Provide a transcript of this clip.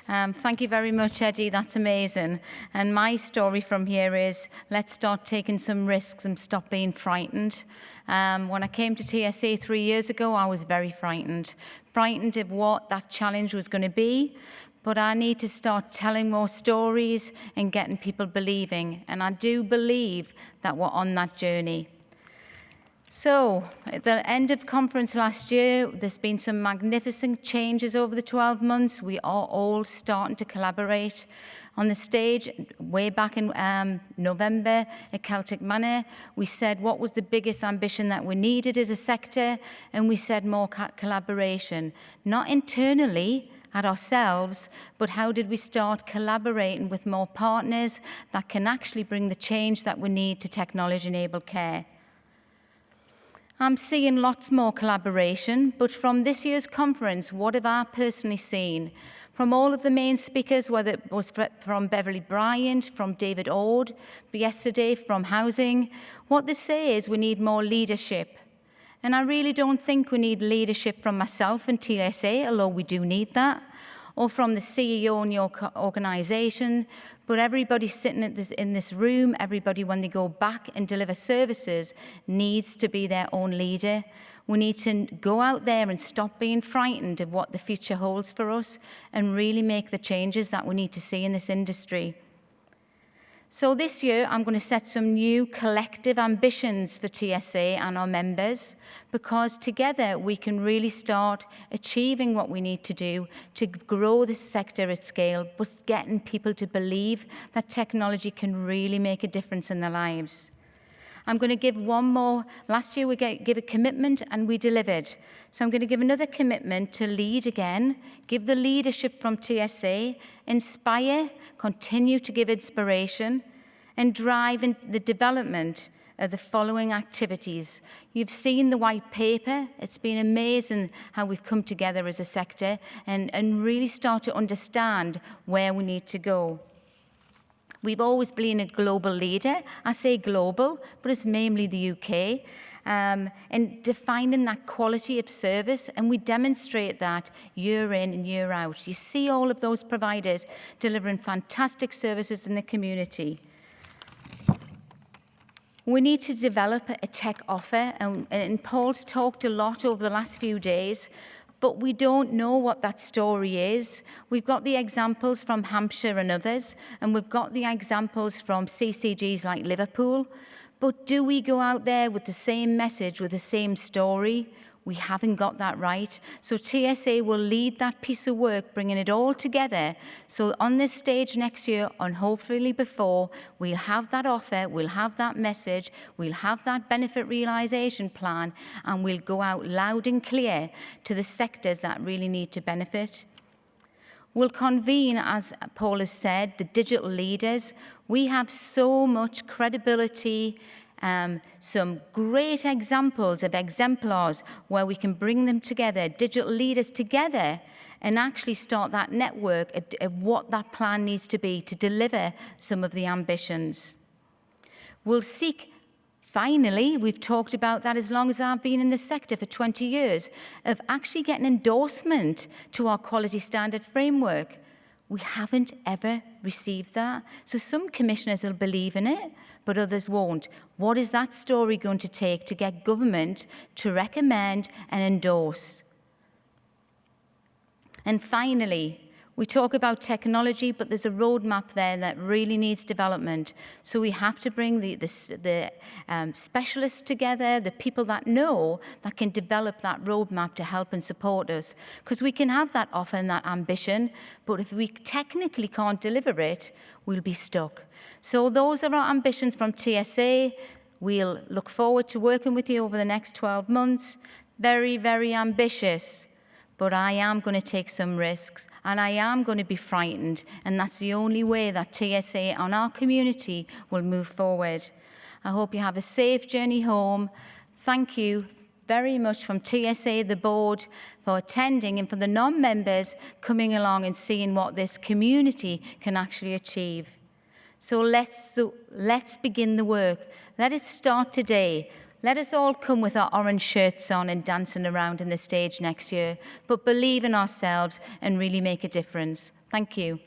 Thank you very much, Eddie. That's amazing. And my story from here is, let's start taking some risks and stop being frightened. When I came to TSA 3 years ago, I was very frightened of what that challenge was going to be. But I need to start telling more stories and getting people believing. And I do believe that we're on that journey. So, at the end of conference last year, there's been some magnificent changes over the 12 months. We are all starting to collaborate. On the stage, way back in November at Celtic Manor, we said what was the biggest ambition that we needed as a sector, and we said more collaboration. Not internally at ourselves, but how did we start collaborating with more partners that can actually bring the change that we need to technology-enabled care. I'm seeing lots more collaboration, but from this year's conference, what have I personally seen? From all of the main speakers, whether it was from Beverly Bryant, from David Ord, yesterday from Housing, what they say is we need more leadership. And I really don't think we need leadership from myself and TSA, although we do need that, or from the CEO in your organisation, but everybody sitting in this room, everybody when they go back and deliver services needs to be their own leader. We need to go out there and stop being frightened of what the future holds for us and really make the changes that we need to see in this industry. So this year, I'm going to set some new collective ambitions for TSA and our members, because together we can really start achieving what we need to do to grow this sector at scale, but getting people to believe that technology can really make a difference in their lives. I'm going to give one more. Last year we gave a commitment and we delivered. So I'm going to give another commitment to lead again, give the leadership from TSA, inspire, continue to give inspiration, and drive in the development of the following activities. You've seen the white paper. It's been amazing how we've come together as a sector and really start to understand where we need to go. We've always been a global leader. I say global, but it's mainly the UK. And defining that quality of service, and we demonstrate that year in and year out. You see all of those providers delivering fantastic services in the community. We need to develop a tech offer, and Paul's talked a lot over the last few days, but we don't know what that story is. We've got the examples from Hampshire and others, and we've got the examples from CCGs like Liverpool. But do we go out there with the same message, with the same story? We haven't got that right. So TSA will lead that piece of work, bringing it all together. So on this stage next year, and hopefully before, we'll have that offer, we'll have that message, we'll have that benefit realisation plan, and we'll go out loud and clear to the sectors that really need to benefit. We'll convene, as Paul has said, the digital leaders. We have so much credibility, some great examples of exemplars where we can bring them together, digital leaders together, and actually start that network of what that plan needs to be to deliver some of the ambitions. We'll seek, finally, we've talked about that as long as I've been in the sector for 20 years, of actually getting endorsement to our quality standard framework. We haven't ever received that. So some commissioners will believe in it, but others won't. What is that story going to take to get government to recommend and endorse? And finally, we talk about technology, but there's a roadmap there that really needs development. So we have to bring the specialists together, the people that know, that can develop that roadmap to help and support us. Because we can have that offer and that ambition, but if we technically can't deliver it, we'll be stuck. So those are our ambitions from TSA. We'll look forward to working with you over the next 12 months. Very, very ambitious. But I am going to take some risks, and I am going to be frightened, and that's the only way that TSA and our community will move forward. I hope you have a safe journey home. Thank you very much from TSA, the board, for attending, and for the non-members coming along and seeing what this community can actually achieve. So let's begin the work. Let it start today. Let us all come with our orange shirts on and dancing around in the stage next year, but believe in ourselves and really make a difference. Thank you.